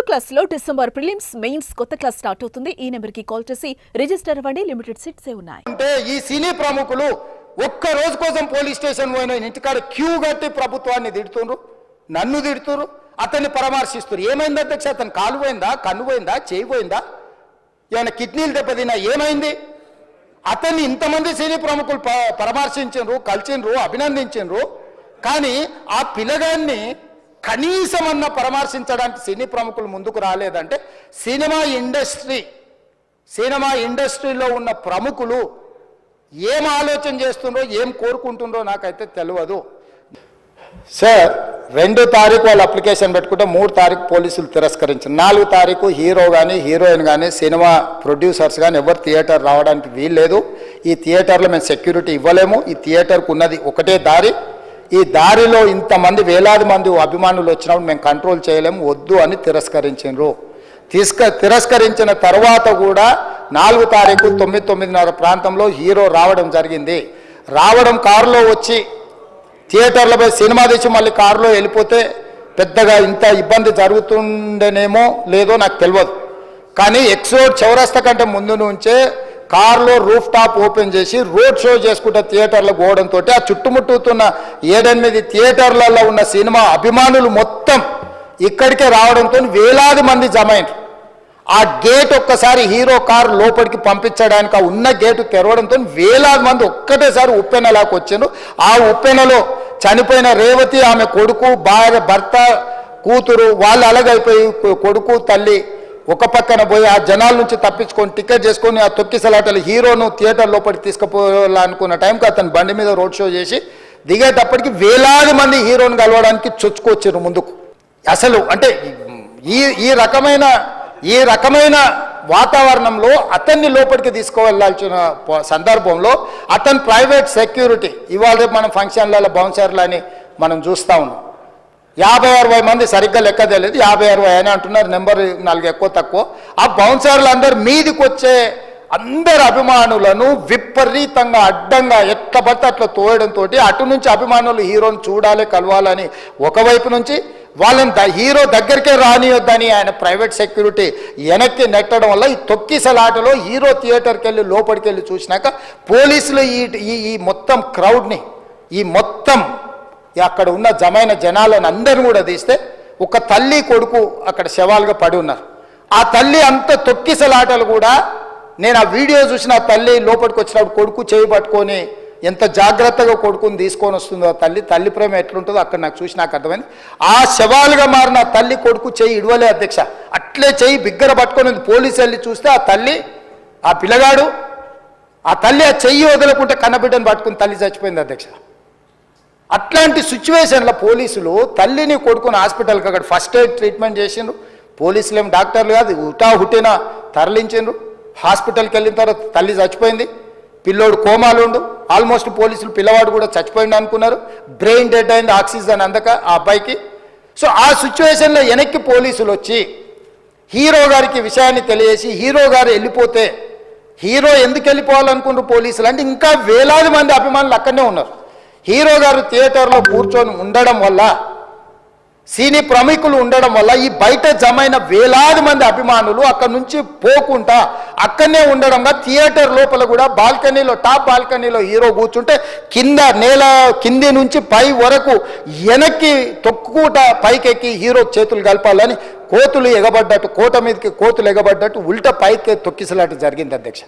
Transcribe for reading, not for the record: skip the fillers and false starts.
Class లో December prelims mains కొత్త class start అవుతుంది. ఈ నెంబర్ కి కాల్ చేసి రిజిస్టర్ అవ్వండి. లిమిటెడ్ సీట్స్ ఉన్నాయి. అంటే ఈ సినీ ప్రముఖులు ఒక్క రోజు కోసం పోలీస్ స్టేషన్ పోయిన ఇంటికాడ క్యూ కట్టి ప్రభుత్వాన్ని తిడుతున్నారు, నన్ను తిడుతున్నారు, అతన్ని పరామర్శిస్తున్నారు. ఏమైంది అధ్యక్ష? అతను కాలు పోయిందా, కన్ను పోయిందా, చేయి పోయిందా, ఏమైనా కిడ్నీలు దెబ్బతిన్నా, ఏమైంది? అతన్ని ఇంతమంది సినీ ప్రముఖులు పరామర్శించారు, కలిసిండ్రు, అభినందించారు. కానీ ఆ పిల్లగాన్ని కనీసం అన్న పరామర్శించడానికి సినీ ప్రముఖులు ముందుకు రాలేదంటే సినిమా ఇండస్ట్రీలో ఉన్న ప్రముఖులు ఏం ఆలోచన చేస్తుండ్రో, ఏం కోరుకుంటుండ్రో నాకైతే తెలియదు. సార్ 2 తారీఖు వాళ్ళు అప్లికేషన్ పెట్టుకుంటే 3 తారీఖు పోలీసులు తిరస్కరించారు. 4 తారీఖు హీరో కానీ హీరోయిన్ కానీ సినిమా ప్రొడ్యూసర్స్ కానీ ఎవరు థియేటర్ రావడానికి వీల్లేదు. ఈ థియేటర్లో మేము సెక్యూరిటీ ఇవ్వలేము. ఈ థియేటర్కు ఉన్నది ఒకటే దారి. ఈ దారిలో ఇంతమంది వేలాది మంది అభిమానులు వచ్చినప్పుడు మేము కంట్రోల్ చేయలేము, వద్దు అని తిరస్కరించారు. తిరస్కరించిన తర్వాత కూడా 4 తారీఖు 9:30 ప్రాంతంలో హీరో రావడం జరిగింది. రావడం కారులో వచ్చి థియేటర్లో పోయి సినిమా తెచ్చి మళ్ళీ కారులో వెళ్ళిపోతే పెద్దగా ఇంత ఇబ్బంది జరుగుతుండేనేమో లేదో నాకు తెలియదు. కానీ ఎక్స్రోడ్ చౌరస్తా కంటే ముందు నుంచే కారులో రూఫ్ టాప్ ఓపెన్ చేసి రోడ్ షో చేసుకుంటే థియేటర్లో పోవడంతో ఆ చుట్టుముట్టుతున్న 7-8 థియేటర్లలో ఉన్న సినిమా అభిమానులు మొత్తం ఇక్కడికే రావడంతో వేలాది మంది జమ అయినారు. ఆ గేట్ ఒక్కసారి హీరో కారు లోపలికి పంపించడానికి ఆ ఉన్న గేటు తెరవడంతో వేలాది మంది ఒక్కటేసారి ఉప్పెనలాకి వచ్చారు. ఆ ఉప్పెనలో చనిపోయిన రేవతి, ఆమె కొడుకు, భార్య, భర్త, కూతురు వాళ్ళు అలాగైపోయి కొడుకు, తల్లి ఒక పక్కన పోయి ఆ జనాల నుంచి తప్పించుకొని టికెట్ చేసుకొని ఆ తొక్కిసలాటలు హీరోను థియేటర్ లోపలికి తీసుకుపోవాలనుకున్న టైంకి అతను బండి మీద రోడ్ షో చేసి దిగేటప్పటికి వేలాది మంది హీరోను కలవడానికి చొచ్చుకొచ్చారు ముందుకు. అసలు అంటే ఈ రకమైన వాతావరణంలో అతన్ని లోపలికి తీసుకువెళ్ళాల్సిన సందర్భంలో అతను ప్రైవేట్ సెక్యూరిటీ ఇవాళ రేపు మనం ఫంక్షన్లలో బౌన్సర్లు అని మనం చూస్తూ ఉన్నాం. 50-60 మంది సరిగ్గా లెక్క తెలియదు, 50-60 అని అంటున్నారు, నెంబర్ 4 ఎక్కువ తక్కువ. ఆ బౌన్సర్లు అందరు మీదికి వచ్చే అందరు అభిమానులను విపరీతంగా అడ్డంగా ఎట్లా పడితే అట్లా తోయడంతో అటు నుంచి అభిమానులు హీరోని చూడాలి, కలవాలని ఒకవైపు నుంచి వాళ్ళని హీరో దగ్గరికే రానియొద్దని ఆయన ప్రైవేట్ సెక్యూరిటీ వెనక్కి నెట్టడం వల్ల ఈ తొక్కిసలాటలో హీరో థియేటర్కి వెళ్ళి లోపలికి వెళ్ళి చూసినాక పోలీసులు ఈ మొత్తం క్రౌడ్ని, ఈ మొత్తం అక్కడ ఉన్న జమైన జనాలను అందరిని కూడా తీస్తే ఒక తల్లి కొడుకు అక్కడ శవాలుగా పడి ఉన్నారు. ఆ తల్లి అంత తొక్కిసలాటలు కూడా నేను ఆ వీడియో చూసిన ఆ తల్లి లోపలికి వచ్చినప్పుడు కొడుకు చేయి పట్టుకొని ఎంత జాగ్రత్తగా కొడుకుని తీసుకొని వస్తుందో ఆ తల్లి ప్రేమ ఎట్లుంటుందో అక్కడ నాకు చూసి నాకు అర్థమైంది. ఆ శవాలుగా మారిన తల్లి కొడుకు చెయ్యి ఇడవలే అధ్యక్ష, అట్లే చెయ్యి బిగ్గర పట్టుకొని పోలీసు వెళ్ళి చూస్తే ఆ తల్లి, ఆ పిల్లగాడు, ఆ తల్లి ఆ చెయ్యి వదలకుంటే కన్నబిడ్డను పట్టుకుని తల్లి చచ్చిపోయింది అధ్యక్ష. అట్లాంటి సిచ్యువేషన్లో పోలీసులు తల్లిని కొడుకుని హాస్పిటల్కి అక్కడ ఫస్ట్ ఎయిడ్ ట్రీట్మెంట్ చేసిండ్రు. పోలీసులు ఏమి డాక్టర్లు కాదు, హుటాహుటిన తరలించిండ్రు. హాస్పిటల్కి వెళ్ళిన తర్వాత తల్లి చచ్చిపోయింది, పిల్లోడు కోమాలు ఉండు. ఆల్మోస్ట్ పోలీసులు పిల్లవాడు కూడా చచ్చిపోయింది అనుకున్నారు. బ్రెయిన్ డెడ్ అయింది, ఆక్సిజన్ అందక ఆ అబ్బాయికి. సో ఆ సిచ్యువేషన్లో వెనక్కి పోలీసులు వచ్చి హీరో గారికి విషయాన్ని తెలియజేసి హీరో గారు వెళ్ళిపోతే హీరో ఎందుకు వెళ్ళిపోవాలనుకున్నారు పోలీసులు అంటే ఇంకా వేలాది మంది అభిమానులు అక్కడనే ఉన్నారు. హీరో గారు థియేటర్లో కూర్చొని ఉండడం వల్ల, సినీ ప్రముఖులు ఉండడం వల్ల ఈ బయట జమైన వేలాది మంది అభిమానులు అక్కడ నుంచి పోకుండా అక్కడనే ఉండడంగా థియేటర్ లోపల కూడా బాల్కనీలో, టాప్ బాల్కనీలో హీరో కూర్చుంటే కింది నుంచి పై వరకు వెనక్కి తొక్కుట పైకెక్కి హీరో చేతులు కలపాలని కోతులు ఎగబడ్డట్టు, కోట మీదకి కోతులు ఎగబడ్డట్టు ఉల్టా పైకి తొక్కిసలాట జరిగింది అధ్యక్ష.